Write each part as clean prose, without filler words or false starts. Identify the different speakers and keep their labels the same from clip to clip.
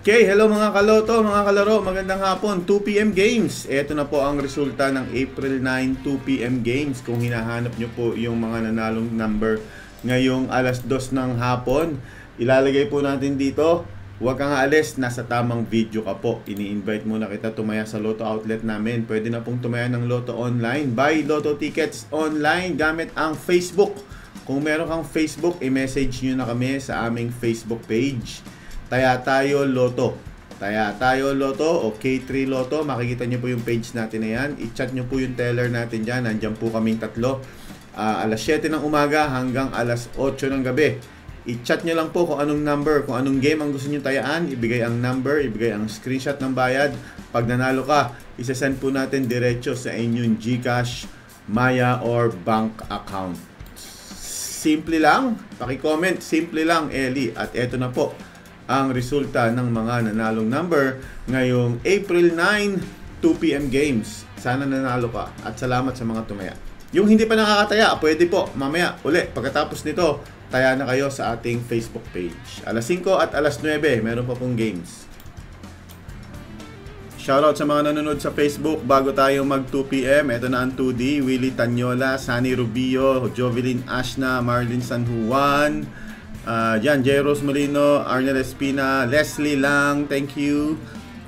Speaker 1: Okay, hello mga kaloto, mga kalaro, magandang hapon, 2pm games. Ito na po ang resulta ng April 9, 2pm games. Kung hinahanap nyo po yung mga nanalong number ngayong alas 2 ng hapon, ilalagay po natin dito. Huwag kang aalis, nasa tamang video ka po. Ini-invite muna kita tumaya sa Lotto outlet namin. Pwede na pong tumaya ng Lotto online. Buy Lotto tickets online gamit ang Facebook. Kung meron kang Facebook, i-message nyo na kami sa aming Facebook page. Taya Tayo Lotto. Taya Tayo Lotto o K3 Lotto. Makikita nyo po yung page natin na yan. I-chat nyo po yung teller natin dyan. Nandyan po kaming tatlo. Alas 7 ng umaga hanggang alas 8 ng gabi. I-chat nyo lang po kung anong number, kung anong game ang gusto nyo tayaan. Ibigay ang number, ibigay ang screenshot ng bayad. Pag nanalo ka, isasend po natin diretso sa inyong GCash, Maya or bank account. Simple lang. Paki-comment. Simple lang, Eli. At eto na po ang resulta ng mga nanalong number ngayong April 9, 2pm games. Sana nanalo ka at salamat sa mga tumaya. Yung hindi pa nakakataya, pwede po mamaya uli pagkatapos nito, taya na kayo sa ating Facebook page. Alas 5 at alas 9, meron pa pong games. Shoutout sa mga nanonood sa Facebook bago tayo mag 2pm. Ito na ang 2D, Willie Tanyola, Sunny Rubio, Jovelyn Ashna, Marlin San Juan, Jan J. Rose Molino, Arnel Espina, Leslie Lang, thank you.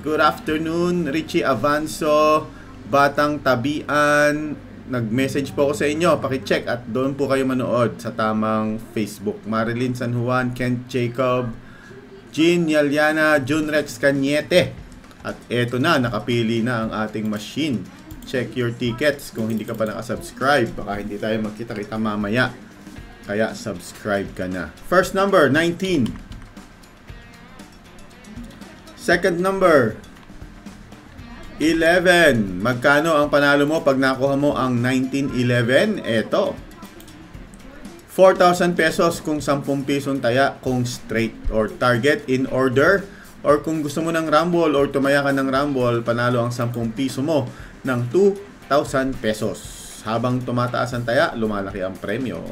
Speaker 1: Good afternoon, Richie Avanzo, Batang Tabian. Nag-message po ako sa inyo, paki-check at doon po kayo manood sa tamang Facebook. Marilyn San Juan, Kent Jacob, Jean Yaliana, Junrex Cañete. At eto na, nakapili na ang ating machine. Check your tickets kung hindi ka pa nakasubscribe. Baka hindi tayo magkita-kita mamaya. Kaya subscribe ka na. First number, 19. Second number, 11. Magkano ang panalo mo pag nakuha mo ang 1911? Eto. 4,000 pesos kung 10 pisong taya kung straight or target in order. Or kung gusto mo ng rumble or tumaya ka ng rumble, panalo ang 10 piso mo ng 2,000 pesos. Habang tumataas ang taya, lumalaki ang premyo.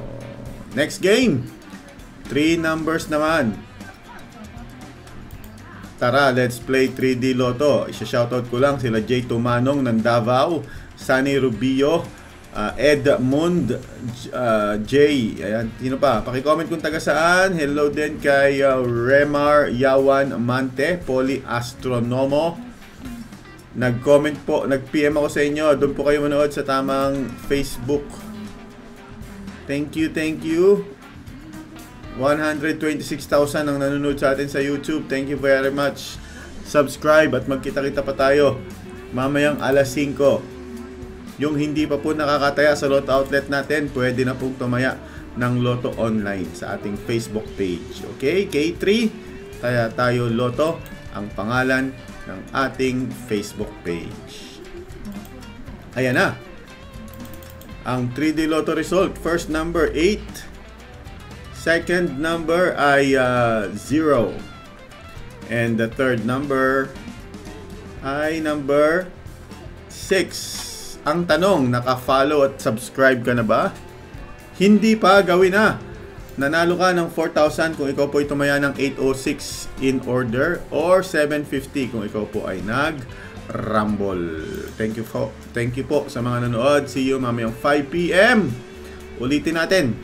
Speaker 1: Next game. 3 numbers naman. Tara, let's play 3D Lotto. Isa-shoutout ko lang sila J. Tumanong ng Davao, Sunny Rubio, Edmund J. Ayan, sino pa? Paki-comment kung taga saan. Hello din kay Remar Yawan Mante, Poly Astronomo. Nag-comment po, nag-PM ako sa inyo. Doon po kayo manood sa tamang Facebook. Thank you, thank you. 126,000 ang nanonood sa atin sa YouTube. Thank you very much. Subscribe at magkita-kita pa tayo mamayang alas 5. Yung hindi pa po nakakataya sa Lotto outlet natin, pwede na pong tumaya ng Lotto online sa ating Facebook page. Okay? K3, Taya Tayo Lotto, ang pangalan ng ating Facebook page. Ayan na. Ang 3D Lotto result. First number, 8. Second number ay 0. And the third number ay number 6. Ang tanong, naka-follow at subscribe ka na ba? Hindi pa, gawin na. Nanalo ka ng 4,000 kung ikaw po ay tumaya ng 806 in order or 750 kung ikaw po ay nag-rumble. Thank you po sa mga nanood. See you mamayang 5 p.m. Ulitin natin.